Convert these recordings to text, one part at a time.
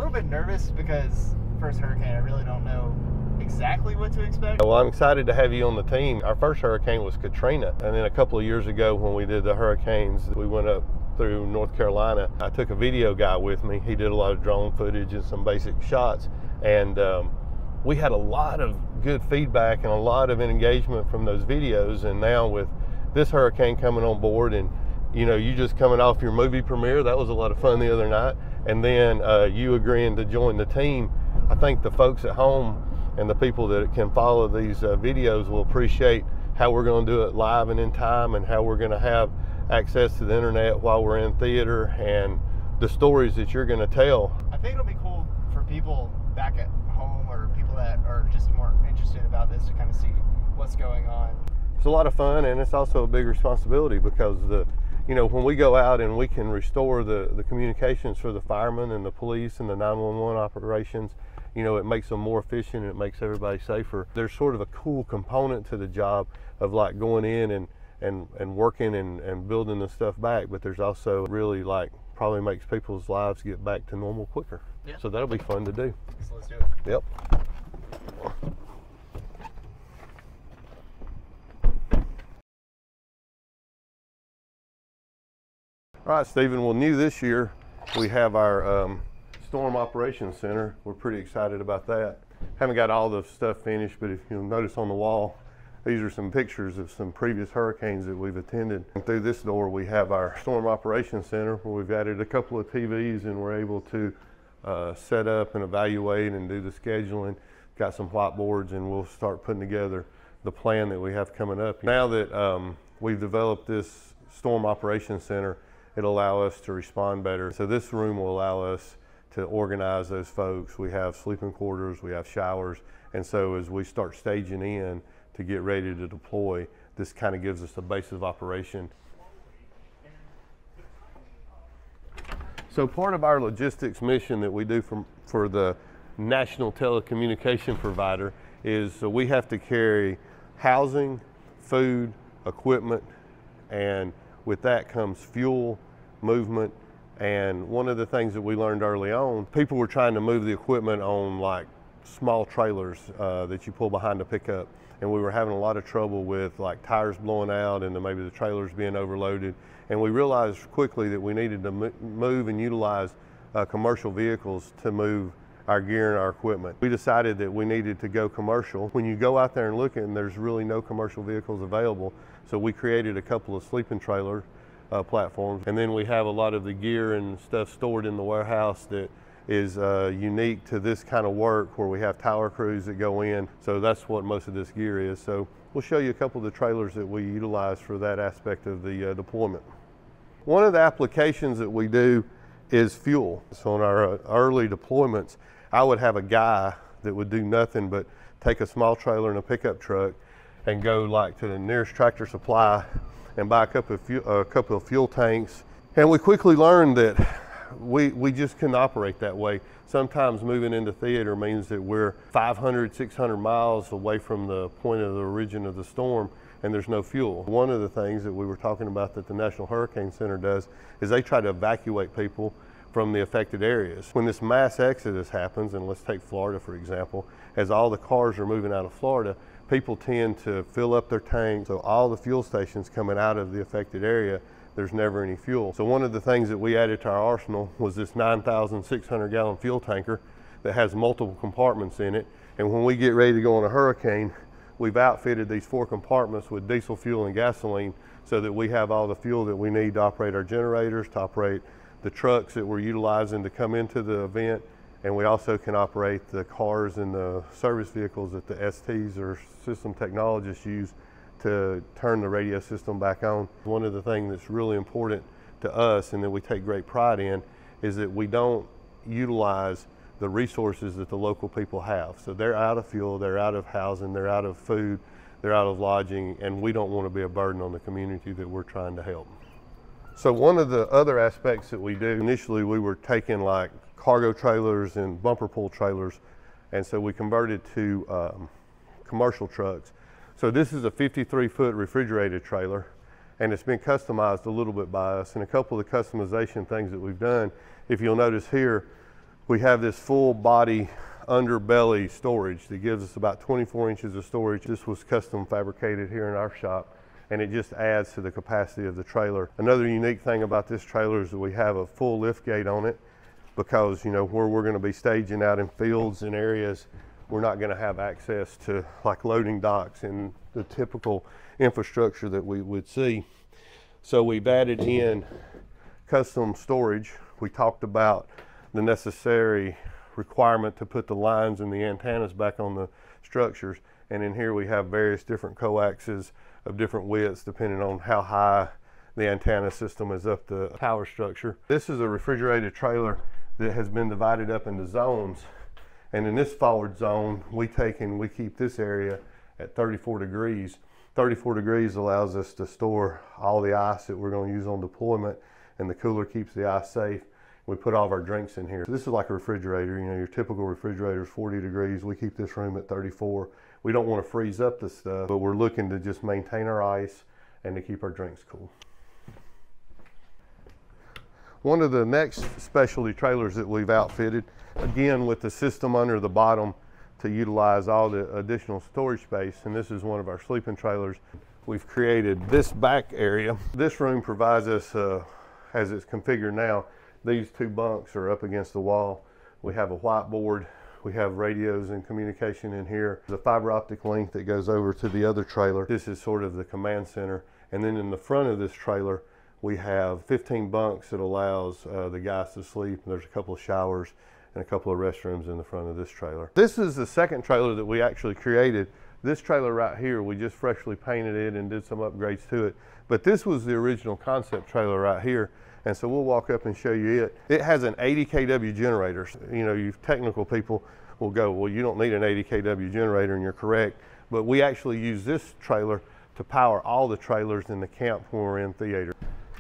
little bit nervous because first hurricane, I really don't know exactly what to expect. Well, I'm excited to have you on the team. Our first hurricane was Katrina, and then a couple of years ago when we did the hurricanes, we went up through North Carolina. I took a video guy with me. He did a lot of drone footage and some basic shots, and we had a lot of good feedback and a lot of engagement from those videos. And now with this hurricane coming on board, and you just coming off your movie premiere, that was a lot of fun the other night, and then you agreeing to join the team, I think the folks at home and the people that can follow these videos will appreciate how we're going to do it live and in time, and how we're going to have access to the internet while we're in theater, and the stories that you're going to tell. I think it'll be cool for people back at home or people that are just more interested about this to kind of see what's going on. It's a lot of fun, and it's also a big responsibility because when we go out and we can restore the communications for the firemen and the police and the 911 operations, it makes them more efficient and it makes everybody safer. There's sort of a cool component to the job of like going in and working and building the stuff back, but there's also really probably makes people's lives get back to normal quicker. Yeah. So that'll be fun to do. So let's do it. Yep. All right, Stephen, well, new this year, we have our Storm Operations Center. We're pretty excited about that. Haven't got all the stuff finished, but if you'll notice on the wall, these are some pictures of some previous hurricanes that we've attended. And through this door, we have our Storm Operations Center, where we've added a couple of TVs and we're able to set up and evaluate and do the scheduling. Got some whiteboards, and we'll start putting together the plan that we have coming up. Now that we've developed this Storm Operations Center, it'll allow us to respond better. So this room will allow us to organize those folks. We have sleeping quarters, we have showers, and so as we start staging in to get ready to deploy, this kind of gives us a base of operation. So part of our logistics mission that we do for the national telecommunication provider is we have to carry housing, food, equipment, and with that comes fuel, movement. And one of the things that we learned early on, people were trying to move the equipment on like small trailers that you pull behind a pickup. And we were having a lot of trouble with like tires blowing out and then maybe the trailers being overloaded. And we realized quickly that we needed to move and utilize commercial vehicles to move our gear and our equipment. We decided that we needed to go commercial. When you go out there and look, and there's really no commercial vehicles available, so we created a couple of sleeping trailer platforms, and then we have a lot of the gear and stuff stored in the warehouse that is unique to this kind of work, where we have tower crews that go in. So that's what most of this gear is. So we'll show you a couple of the trailers that we utilize for that aspect of the deployment. One of the applications that we do is fuel. So on our early deployments, I would have a guy that would do nothing but take a small trailer and a pickup truck and go like to the nearest Tractor Supply and buy a couple of fuel tanks. And we quickly learned that we just couldn't operate that way. Sometimes moving into theater means that we're 500, 600 miles away from the point of the origin of the storm, and there's no fuel. One of the things that we were talking about that the National Hurricane Center does is they try to evacuate people from the affected areas. When this mass exodus happens, and let's take Florida for example, as all the cars are moving out of Florida, people tend to fill up their tanks. So all the fuel stations coming out of the affected area, there's never any fuel. So one of the things that we added to our arsenal was this 9,600 gallon fuel tanker that has multiple compartments in it. And when we get ready to go on a hurricane, we've outfitted these 4 compartments with diesel fuel and gasoline so that we have all the fuel that we need to operate our generators, to operate the trucks that we're utilizing to come into the event, and we also can operate the cars and the service vehicles that the STs or system technologists use to turn the radio system back on. One of the things that's really important to us and that we take great pride in is that we don't utilize the resources that the local people have. So they're out of fuel, they're out of housing, they're out of food, they're out of lodging, and we don't want to be a burden on the community that we're trying to help. So one of the other aspects that we do, initially we were taking like cargo trailers and bumper pull trailers, and so we converted to commercial trucks. So this is a 53-foot refrigerated trailer, and it's been customized a little bit by us. And a couple of the customization things that we've done, if you'll notice here, We have this full body underbelly storage that gives us about 24 inches of storage. This was custom fabricated here in our shop, and it just adds to the capacity of the trailer. Another unique thing about this trailer is that we have a full lift gate on it, because where we're going to be staging out in fields and areas, we're not going to have access to like loading docks and the typical infrastructure that we would see. So we've added in custom storage. We talked about the necessary requirement to put the lines and the antennas back on the structures, and in here we have various different coaxes of different widths depending on how high the antenna system is up the tower structure. This is a refrigerated trailer that has been divided up into zones, and in this forward zone we keep this area at 34 degrees. 34 degrees allows us to store all the ice that we're going to use on deployment, and the cooler keeps the ice safe. We put all of our drinks in here. So this is like a refrigerator. Your typical refrigerator is 40 degrees. We keep this room at 34. We don't want to freeze up the stuff, but we're looking to just maintain our ice and to keep our drinks cool. One of the next specialty trailers that we've outfitted, again with the system under the bottom to utilize all the additional storage space, and this is one of our sleeping trailers. We've created this back area. This room provides us, as it's configured now, these two bunks are up against the wall. We have a whiteboard. We have radios and communication in here. The fiber optic link that goes over to the other trailer. This is sort of the command center. And then in the front of this trailer, we have 15 bunks that allows the guys to sleep. There's a couple of showers and a couple of restrooms in the front of this trailer. This is the second trailer that we actually created. This trailer right here, we just freshly painted it and did some upgrades to it. But this was the original concept trailer right here. And so we'll walk up and show you it. It has an 80 kW generator. You technical people will go, well, you don't need an 80 kW generator, and you're correct. But we actually use this trailer to power all the trailers in the camp when we're in theater.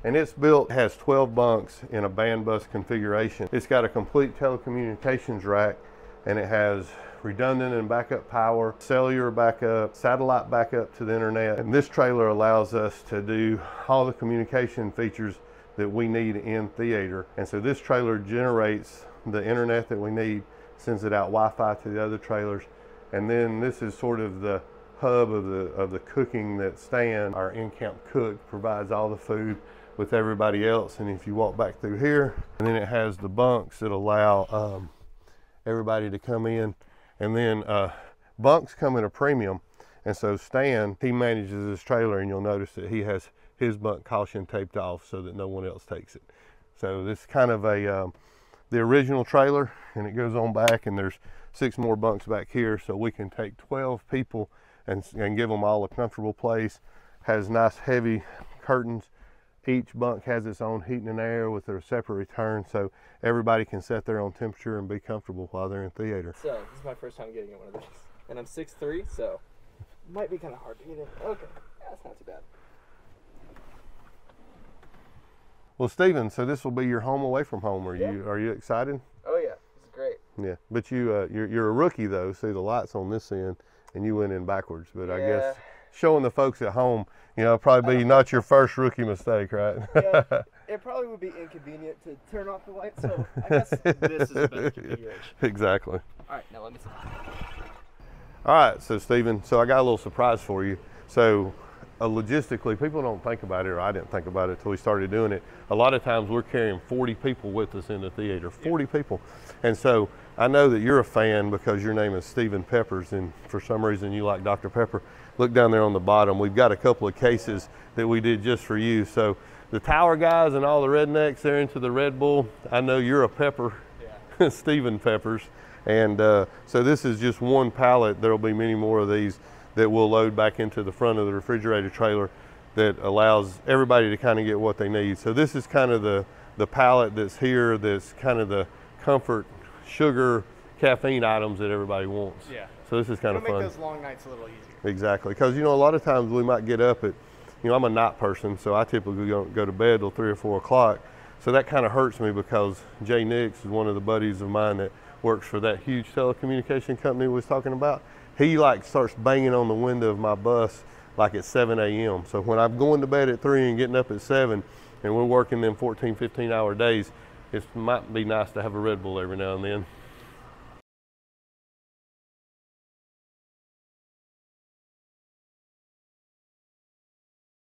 And it's built, has 12 bunks in a band bus configuration. It's got a complete telecommunications rack, and it has redundant and backup power, cellular backup, satellite backup to the internet. And this trailer allows us to do all the communication features that we need in theater. And so this trailer generates the internet that we need, sends it out Wi-Fi to the other trailers. And then this is sort of the hub of the cooking that Stan, our in-camp cook, provides all the food with everybody else. And if you walk back through here, and then it has the bunks that allow everybody to come in. And then bunks come at a premium. And so Stan, he manages this trailer, and you'll notice that he has his bunk caution taped off so that no one else takes it. So this is kind of the original trailer, and it goes on back, and there's 6 more bunks back here, so we can take 12 people and give them all a comfortable place. Has nice heavy curtains. Each bunk has its own heating and air with their separate return, so everybody can set their own temperature and be comfortable while they're in theater. So this is my first time getting in one of these, and I'm 6'3", so it might be kind of hard to get in. Okay, yeah, that's not too bad. Well, Stephen, so this will be your home away from home. Are you excited? Oh yeah, this is great. Yeah, but you're a rookie though. See, the light's on this end, and you went in backwards. But yeah. I guess showing the folks at home, probably be not your first rookie mistake, right? Yeah, it probably would be inconvenient to turn off the light, so I guess this is a better configuration. Exactly. All right, now let me see. All right, so Stephen, I got a little surprise for you. So logistically, people don't think about it, or I didn't think about it until we started doing it. A lot of times we're carrying 40 people with us in the theater, 40 people. And so I know that you're a fan because your name is Stephen Peppers, and for some reason you like Dr. Pepper. Look down there on the bottom. We've got a couple of cases that we did just for you. So the tower guys and all the rednecks, they're into the Red Bull. I know you're a Pepper, Stephen Peppers. And so this is just one pallet. There'll be many more of these that we'll load back into the front of the refrigerator trailer that allows everybody to kind of get what they need. So this is kind of the pallet that's here, that's kind of the comfort, sugar, caffeine items that everybody wants. Yeah. So this is kind of fun. Make those long nights a little easier. Exactly, because a lot of times we might get up at, I'm a night person, so I typically don't go to bed till 3 or 4 o'clock. So that kind of hurts me because Jay Nix is one of the buddies of mine that works for that huge telecommunication company we was talking about. He starts banging on the window of my bus like at 7 a.m. So when I'm going to bed at 3 and getting up at 7 and we're working them 14, 15 hour days, it might be nice to have a Red Bull every now and then.